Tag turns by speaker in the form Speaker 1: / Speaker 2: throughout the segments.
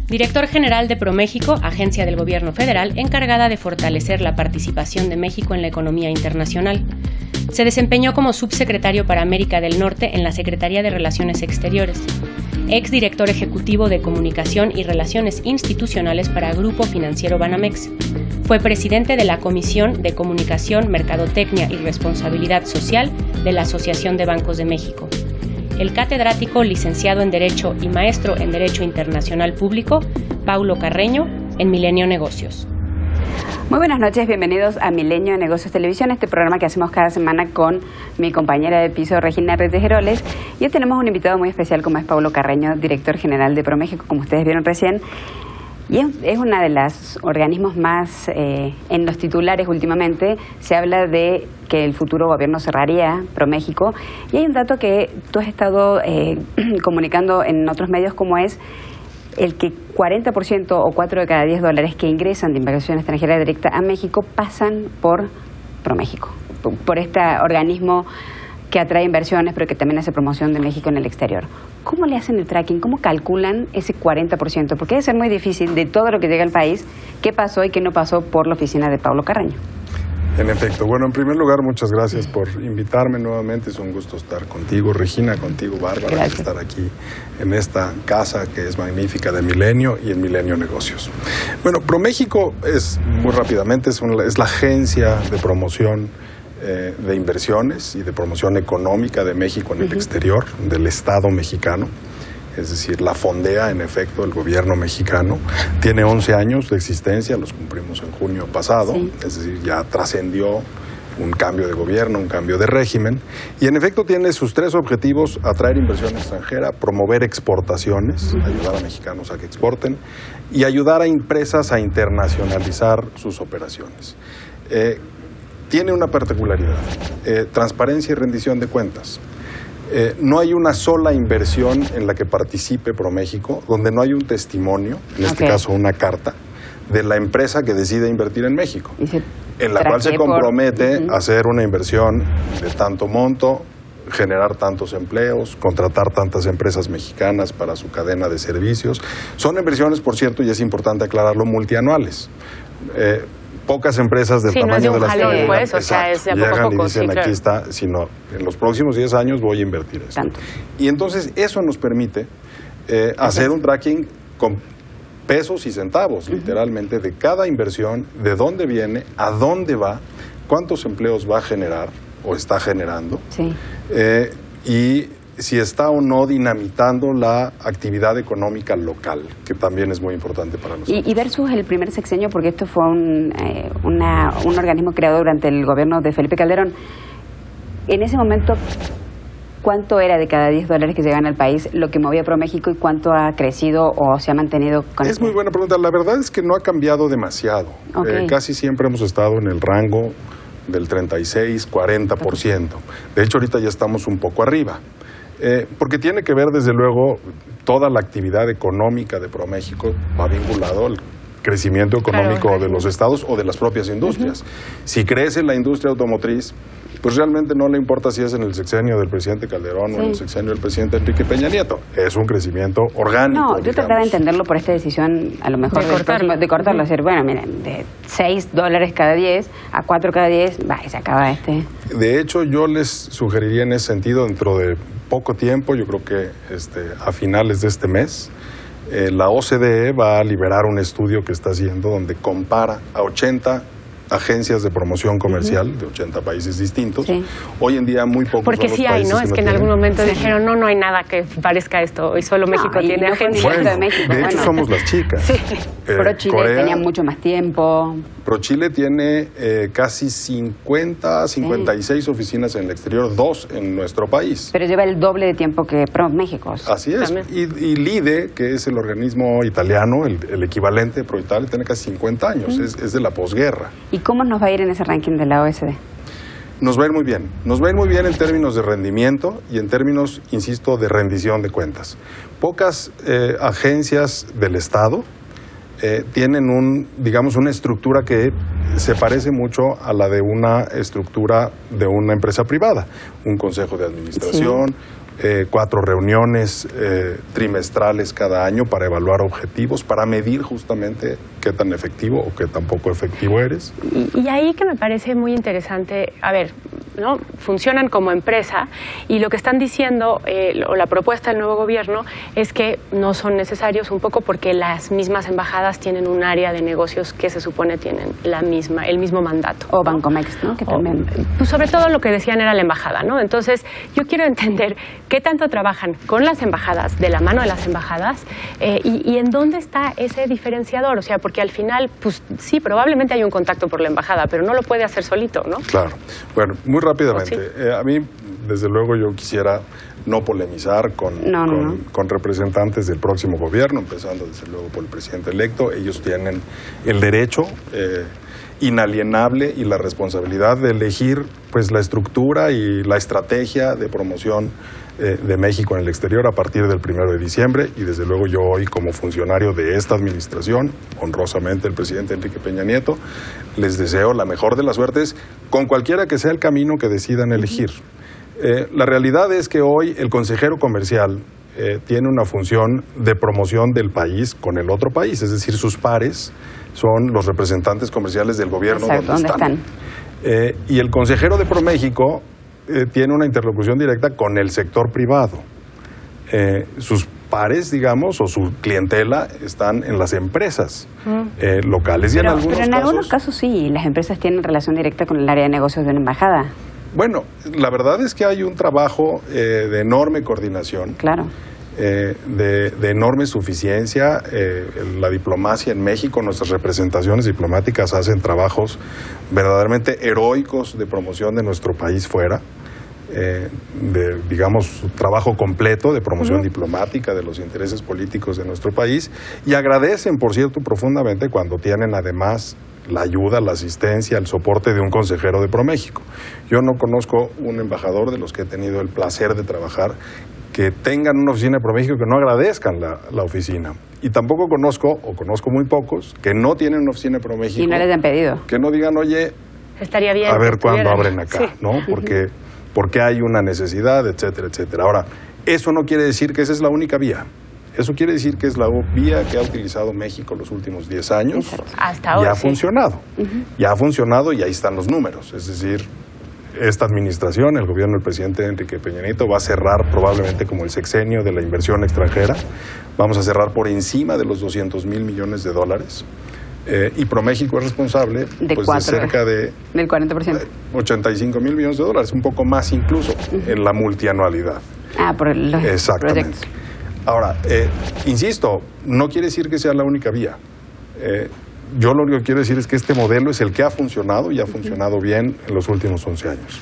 Speaker 1: Director General de ProMéxico, agencia del Gobierno Federal encargada de fortalecer la participación de México en la economía internacional. Se desempeñó como subsecretario para América del Norte en la Secretaría de Relaciones Exteriores. Exdirector ejecutivo de Comunicación y Relaciones Institucionales para Grupo Financiero Banamex. Fue presidente de la Comisión de Comunicación, Mercadotecnia y Responsabilidad Social de la Asociación de Bancos de México. El catedrático, licenciado en Derecho y maestro en Derecho Internacional Público, Paulo Carreño, en Milenio Negocios.
Speaker 2: Muy buenas noches, bienvenidos a Milenio Negocios Televisión, este programa que hacemos cada semana con mi compañera de piso, Regina Retejeroles. Y hoy tenemos un invitado muy especial como es Paulo Carreño, director general de ProMéxico, como ustedes vieron recién. Y es uno de los organismos más en los titulares últimamente. Se habla de que el futuro gobierno cerraría ProMéxico. Y hay un dato que tú has estado comunicando en otros medios, como es el que 40% o 4 de cada 10 dólares que ingresan de inversión extranjera directa a México pasan por ProMéxico, por este organismo que atrae inversiones, pero que también hace promoción de México en el exterior. ¿Cómo le hacen el tracking? ¿Cómo calculan ese 40%? Porque debe ser muy difícil de todo lo que llega al país, qué pasó y qué no pasó por la oficina de Paulo Carreño.
Speaker 3: En efecto. Bueno, en primer lugar, muchas gracias por invitarme nuevamente. Es un gusto estar contigo, Regina, contigo, Bárbara,
Speaker 2: gracias.
Speaker 3: Estar aquí en esta casa que es magnífica de Milenio y en Milenio Negocios. Bueno, ProMéxico muy rápidamente, es la agencia de promoción de inversiones y de promoción económica de México en el exterior, del Estado mexicano. Es decir, la fondea, en efecto, el gobierno mexicano. Tiene 11 años de existencia, los cumplimos en junio pasado, sí. Es decir, ya trascendió un cambio de gobierno, un cambio de régimen. Y en efecto tiene sus 3 objetivos: atraer inversión extranjera, promover exportaciones, ayudar a mexicanos a que exporten, y ayudar a empresas a internacionalizar sus operaciones. Tiene una particularidad, transparencia y rendición de cuentas. No hay una sola inversión en la que participe ProMéxico donde no hay un testimonio, en este caso una carta, de la empresa que decide invertir en México, en la cual se compromete a hacer una inversión de tanto monto, generar tantos empleos, contratar tantas empresas mexicanas para su cadena de servicios. Son inversiones, por cierto, y es importante aclararlo, multianuales. Pocas empresas del tamaño de las que llegan,
Speaker 1: pues, o sea, es de
Speaker 3: llegan
Speaker 1: poco a poco,
Speaker 3: y dicen,
Speaker 1: sí, claro.
Speaker 3: Aquí está, sino en los próximos 10 años voy a invertir esto.
Speaker 2: Tanto.
Speaker 3: Y entonces eso nos permite hacer un tracking con pesos y centavos, literalmente, de cada inversión, de dónde viene, a dónde va, cuántos empleos va a generar o está generando,
Speaker 2: sí.
Speaker 3: Y si está o no dinamitando la actividad económica local, que también es muy importante para nosotros.
Speaker 2: Y versus el primer sexenio, porque esto fue un organismo creado durante el gobierno de Felipe Calderón. En ese momento, ¿cuánto era de cada 10 dólares que llegan al país lo que movía ProMéxico y cuánto ha crecido o se ha mantenido?
Speaker 3: Es muy buena pregunta. La verdad es que no ha cambiado demasiado. Casi siempre hemos estado en el rango del 36-40%. De hecho, ahorita ya estamos un poco arriba. Porque tiene que ver, desde luego, toda la actividad económica de ProMéxico va vinculado al crecimiento económico de los estados o de las propias industrias. Si crece la industria automotriz, pues realmente no le importa si es en el sexenio del presidente Calderón o en el sexenio del presidente Enrique Peña Nieto. Es un crecimiento orgánico.
Speaker 2: No, yo trataba de entenderlo por esta decisión, a lo mejor de cortarlo, decir, bueno, miren, de 6 dólares cada 10 a 4 cada 10, y se acaba este.
Speaker 3: De hecho, yo les sugeriría en ese sentido, dentro de poco tiempo, yo creo que a finales de este mes, la OCDE va a liberar un estudio que está haciendo donde compara a 80 agencias de promoción comercial de 80 países distintos. Sí. Hoy en día muy pocos
Speaker 1: porque
Speaker 3: son los
Speaker 1: sí hay, ¿no? Es que en algún momento dijeron, no hay nada que parezca esto, y solo México tiene agencias.
Speaker 3: Bueno,
Speaker 2: de México,
Speaker 3: de hecho somos las chicas.
Speaker 2: Sí. ProChile tenía mucho más tiempo.
Speaker 3: ProChile tiene casi 56 oficinas en el exterior, 2 en nuestro país.
Speaker 2: Pero lleva el doble de tiempo que ProMéxico.
Speaker 3: Así es. Y LIDE, que es el organismo italiano, el equivalente de ProItalia, tiene casi 50 años, es de la posguerra.
Speaker 2: ¿Y cómo nos va a ir en ese ranking de la OSD?
Speaker 3: Nos va a ir muy bien. Nos va a ir muy bien en términos de rendimiento y en términos, insisto, de rendición de cuentas. Pocas agencias del Estado tienen digamos, una estructura que se parece mucho a la de una estructura de una empresa privada. Un consejo de administración, sí. 4 reuniones trimestrales cada año para evaluar objetivos, para medir justamente qué tan efectivo o qué tan poco efectivo eres.
Speaker 1: Y ahí que me parece muy interesante, a ver, ¿no? Funcionan como empresa y lo que están diciendo, o la propuesta del nuevo gobierno, es que no son necesarios un poco porque las mismas embajadas tienen un área de negocios que se supone tienen el mismo mandato.
Speaker 2: O Bancomex, ¿no? Que también...
Speaker 1: pues sobre todo lo que decían era la embajada, ¿no? Entonces, yo quiero entender qué tanto trabajan con las embajadas, de la mano de las embajadas, y en dónde está ese diferenciador. O sea, porque al final, pues sí, probablemente hay un contacto por la embajada, pero no lo puede hacer solito, ¿no?
Speaker 3: Claro. Bueno, muy rápidamente.
Speaker 1: Sí.
Speaker 3: A mí, desde luego, yo quisiera no polemizar con representantes del próximo gobierno, empezando desde luego por el presidente electo. Ellos tienen el derecho inalienable y la responsabilidad de elegir pues la estructura y la estrategia de promoción de México en el exterior a partir del 1 de diciembre, y desde luego yo hoy, como funcionario de esta administración, honrosamente el presidente Enrique Peña Nieto, les deseo la mejor de las suertes con cualquiera que sea el camino que decidan elegir. La realidad es que hoy el consejero comercial tiene una función de promoción del país con el otro país, es decir, sus pares son los representantes comerciales del gobierno.
Speaker 2: Exacto, ¿dónde están?
Speaker 3: Y el consejero de ProMéxico tiene una interlocución directa con el sector privado. Sus pares, digamos, o su clientela están en las empresas locales.
Speaker 2: Pero en algunos casos sí, las empresas tienen relación directa con el área de negocios de una embajada.
Speaker 3: Bueno, la verdad es que hay un trabajo de enorme coordinación.
Speaker 2: Claro.
Speaker 3: De enorme suficiencia. La diplomacia en México, nuestras representaciones diplomáticas hacen trabajos verdaderamente heroicos de promoción de nuestro país fuera, digamos, trabajo completo de promoción diplomática de los intereses políticos de nuestro país, y agradecen, por cierto, profundamente cuando tienen además la ayuda, la asistencia, el soporte de un consejero de ProMéxico. Yo no conozco un embajador de los que he tenido el placer de trabajar que tengan una oficina de ProMéxico que no agradezcan la oficina. Y tampoco conozco muy pocos, que no tienen una oficina de ProMéxico.
Speaker 2: Y no les han pedido.
Speaker 3: Que no digan, oye,
Speaker 1: estaría bien,
Speaker 3: a ver cuándo abren acá,
Speaker 1: sí.
Speaker 3: ¿no? Porque hay una necesidad, etcétera, etcétera. Ahora, eso no quiere decir que esa es la única vía. Eso quiere decir que es la vía que ha utilizado México los últimos 10 años.
Speaker 1: Hasta ahora,
Speaker 3: y ha funcionado. Ya ha funcionado y ahí están los números. Es decir, esta administración, el gobierno del presidente Enrique Peña Nieto, va a cerrar probablemente como el sexenio de la inversión extranjera. Vamos a cerrar por encima de los 200,000 millones de dólares. Y ProMéxico es responsable de cerca del
Speaker 2: 40%.
Speaker 3: 85,000 millones de dólares, un poco más incluso, en la multianualidad.
Speaker 2: Por los
Speaker 3: exactamente.
Speaker 2: Proyectos.
Speaker 3: Ahora, insisto, no quiere decir que sea la única vía. Yo lo único que quiero decir es que este modelo es el que ha funcionado y ha funcionado bien en los últimos 11 años.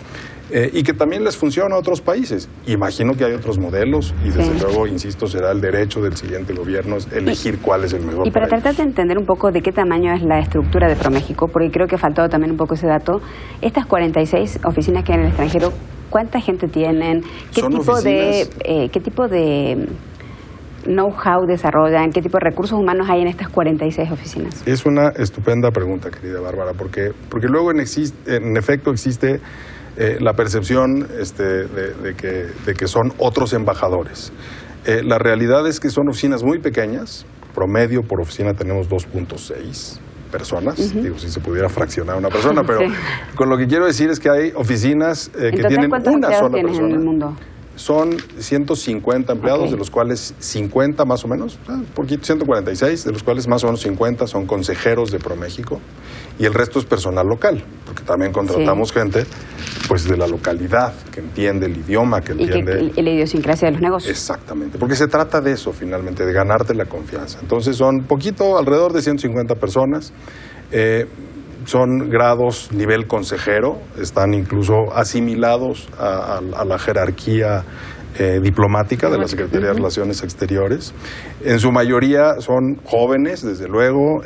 Speaker 3: Y que también les funciona a otros países. Imagino que hay otros modelos y desde luego, insisto, será el derecho del siguiente gobierno elegir cuál es el mejor.
Speaker 2: Y para tratar de entender un poco de qué tamaño es la estructura de ProMéxico, porque creo que ha faltado también un poco ese dato, estas 46 oficinas que hay en el extranjero, ¿cuánta gente tienen? ¿Qué tipo de know-how desarrollan? ¿Qué tipo de recursos humanos hay en estas 46 oficinas?
Speaker 3: Es una estupenda pregunta, querida Bárbara, porque luego en efecto existe la percepción de que son otros embajadores. La realidad es que son oficinas muy pequeñas, promedio por oficina tenemos 2.6 personas, digo, si se pudiera fraccionar una persona, pero con lo que quiero decir es que hay oficinas que tienen una sola persona.
Speaker 2: En el mundo?
Speaker 3: Son 150 empleados, de los cuales 50 más o menos, poquito, 146, de los cuales más o menos 50 son consejeros de ProMéxico, y el resto es personal local, porque también contratamos gente pues de la localidad, que entiende el idioma, que entiende...
Speaker 2: Y la idiosincrasia de los negocios.
Speaker 3: Exactamente, porque se trata de eso finalmente, de ganarte la confianza. Entonces son alrededor de 150 personas, son grados nivel consejero, están incluso asimilados a la jerarquía diplomática de la Secretaría de Relaciones Exteriores. En su mayoría son jóvenes, desde luego,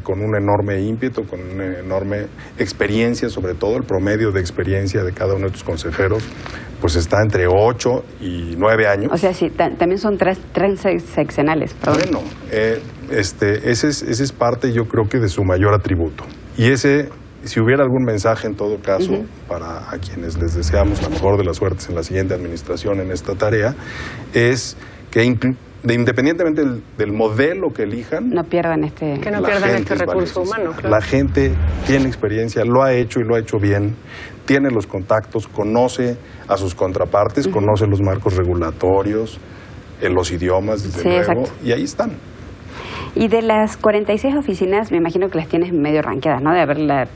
Speaker 3: con un enorme ímpetu, con una enorme experiencia, sobre todo el promedio de experiencia de cada uno de estos consejeros, pues está entre 8 y 9 años.
Speaker 2: O sea, sí, también son transeccionales.
Speaker 3: Bueno, ese es parte, yo creo que de su mayor atributo. Y si hubiera algún mensaje en todo caso para a quienes les deseamos la mejor de las suertes en la siguiente administración en esta tarea, es que independientemente del modelo que elijan,
Speaker 2: no pierdan
Speaker 4: que no pierdan este recurso humano. Claro.
Speaker 3: La gente tiene experiencia, lo ha hecho y lo ha hecho bien, tiene los contactos, conoce a sus contrapartes, conoce los marcos regulatorios, los idiomas, desde luego, exacto. Y ahí están.
Speaker 2: Y de las 46 oficinas, me imagino que las tienes medio ranqueadas, ¿no? De haber la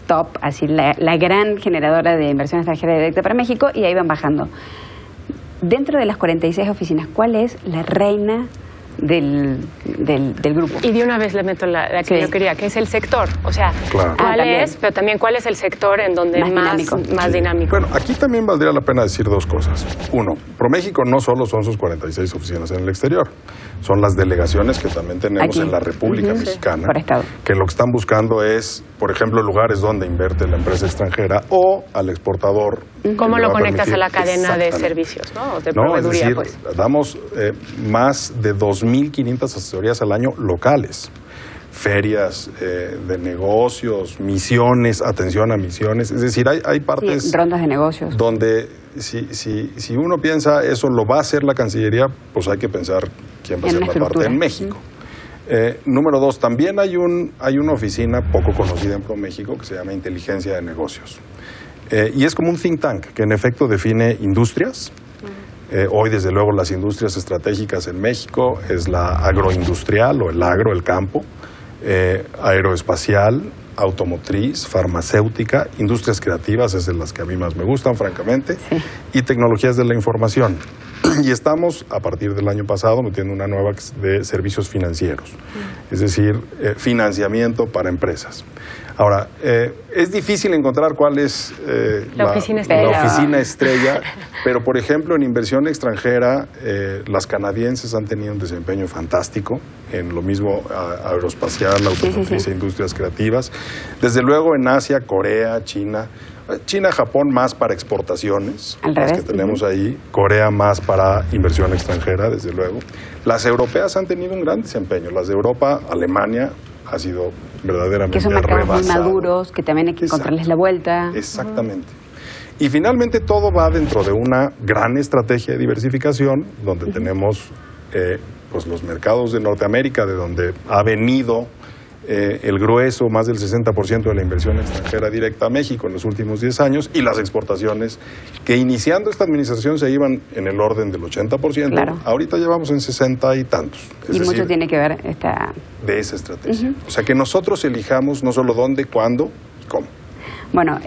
Speaker 2: top, así la gran generadora de inversión extranjera directa para México, y ahí van bajando. Dentro de las 46 oficinas, ¿cuál es la reina del grupo?
Speaker 4: Y de una vez le meto la que yo quería, que es el sector. O sea, claro. ¿Cuál es? Pero también, ¿cuál es el sector en donde más dinámico?
Speaker 3: Bueno, aquí también valdría la pena decir dos cosas. Uno, ProMéxico no solo son sus 46 oficinas en el exterior, son las delegaciones que también tenemos aquí en la República Mexicana, que lo que están buscando es, por ejemplo, lugares donde invierte la empresa extranjera o al exportador.
Speaker 4: ¿Cómo lo conectas a la cadena de servicios, ¿no? De proveeduría,
Speaker 3: es decir, damos más de 2.500 asesorías al año locales. Ferias de negocios, misiones, atención a misiones. Es decir, hay partes...
Speaker 2: rondas de negocios.
Speaker 3: Donde si uno piensa eso lo va a hacer la Cancillería, pues hay que pensar quién va a ser la parte en México. Número dos, también hay una oficina poco conocida en ProMéxico que se llama Inteligencia de Negocios. Y es como un think tank que en efecto define industrias. Hoy, desde luego, las industrias estratégicas en México es la agroindustrial o el campo, aeroespacial, automotriz, farmacéutica, industrias creativas, es de las que a mí más me gustan, francamente, y tecnologías de la información. Y estamos, a partir del año pasado, metiendo una nueva de servicios financieros, es decir, financiamiento para empresas. Ahora, es difícil encontrar cuál es
Speaker 4: la oficina
Speaker 3: estrella, pero por ejemplo en inversión extranjera las canadienses han tenido un desempeño fantástico en lo mismo aeroespacial, automotriz e industrias creativas. Desde luego en Asia, Corea, China, Japón más para exportaciones, las que tenemos ahí, Corea más para inversión extranjera, desde luego. Las europeas han tenido un gran desempeño, las de Europa, Alemania, ha sido verdaderamente
Speaker 2: rebasado. Que son mercados muy maduros, que también hay que encontrarles la vuelta.
Speaker 3: Exactamente. Y finalmente todo va dentro de una gran estrategia de diversificación, donde tenemos pues los mercados de Norteamérica, de donde ha venido el grueso, más del 60% de la inversión extranjera directa a México en los últimos 10 años, y las exportaciones, que iniciando esta administración se iban en el orden del 80%, claro. Ahorita llevamos en 60 y tantos.
Speaker 2: Y mucho tiene que ver
Speaker 3: de esa estrategia. O sea, que nosotros elijamos no solo dónde, cuándo y cómo.
Speaker 2: Bueno,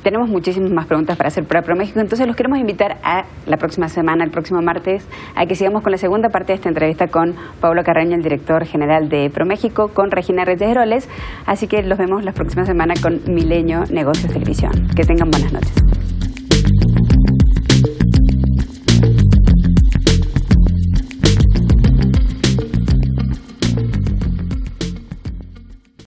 Speaker 2: tenemos muchísimas más preguntas para hacer para ProMéxico, entonces los queremos invitar a la próxima semana, el próximo martes, a que sigamos con la segunda parte de esta entrevista con Paulo Carreño, el director general de ProMéxico, con Regina Reyes Heroles, así que los vemos la próxima semana con Milenio Negocios Televisión. Que tengan buenas noches.